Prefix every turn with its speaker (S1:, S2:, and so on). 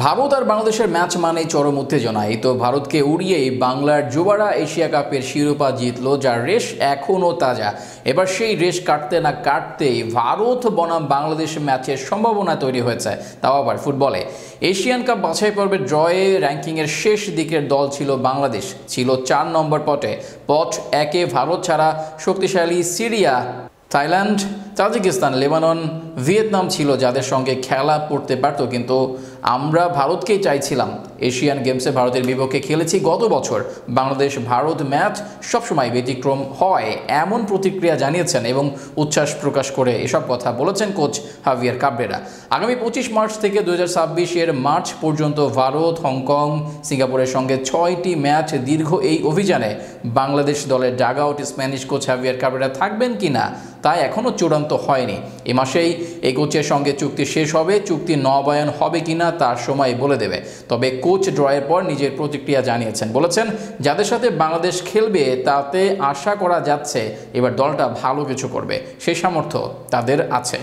S1: ভারত আর বাংলাদেশের ম্যাচ মানেই চরম উত্তেজনা। এই তো ভারতকে উড়িয়েই বাংলার যুবারা এশিয়া কাপের শিরোপা জিতলো, যার রেশ এখনও তাজা। এবার সেই রেশ কাটতে না কাটতেই ভারত বনাম বাংলাদেশ ম্যাচের সম্ভাবনা তৈরি হয়েছে, তাও আবার ফুটবলে। এশিয়ান কাপ বাছাই পর্বের ড্রয়ে র্যাঙ্কিংয়ের শেষ দিকের দল ছিল বাংলাদেশ, ছিল 4 নম্বর পটে। পট একে ভারত ছাড়া শক্তিশালী Syria, Thailand, Tajikistan, Lebanon, Vietnam ছিল যাদের সঙ্গে খেলা পড়তে পারত। কিন্তু আমরা ভারতকেই চাইছিলাম। এশিয়ান গেমসে ভারতের বিপক্ষে খেলেছি গত বছর। বাংলাদেশ ভারত ম্যাচ সবসময় ব্যতিক্রম হয় এমন প্রতিক্রিয়া জানিয়েছেন এবং উচ্ছ্বাস প্রকাশ করে এসব কথা বলেছেন কোচ হাভিয়ার কাবরেরা। আগামী 25 মার্চ থেকে 2026 মার্চ পর্যন্ত ভারত, হংকং, সিঙ্গাপুরের সঙ্গে 6টি ম্যাচ দীর্ঘ এই অভিযানে বাংলাদেশ দলের ডাগআউট স্প্যানিশ কোচ হাভিয়ার কাবরেরা থাকবেন কিনা তা এখনও চূড়ান্ত হয়নি। এ মাসেই এই কোচের সঙ্গে চুক্তি শেষ হবে। চুক্তি নবায়ন হবে কিনা তার সময় বলে দেবে। তবে কোচ ড্রয়ের পর নিজের প্রতিক্রিয়া জানিয়েছেন, বলেছেন যাদের সাথে বাংলাদেশ খেলবে তাতে আশা করা যাচ্ছে এবার দলটা ভালো কিছু করবে, সেই সামর্থ্য তাদের আছে।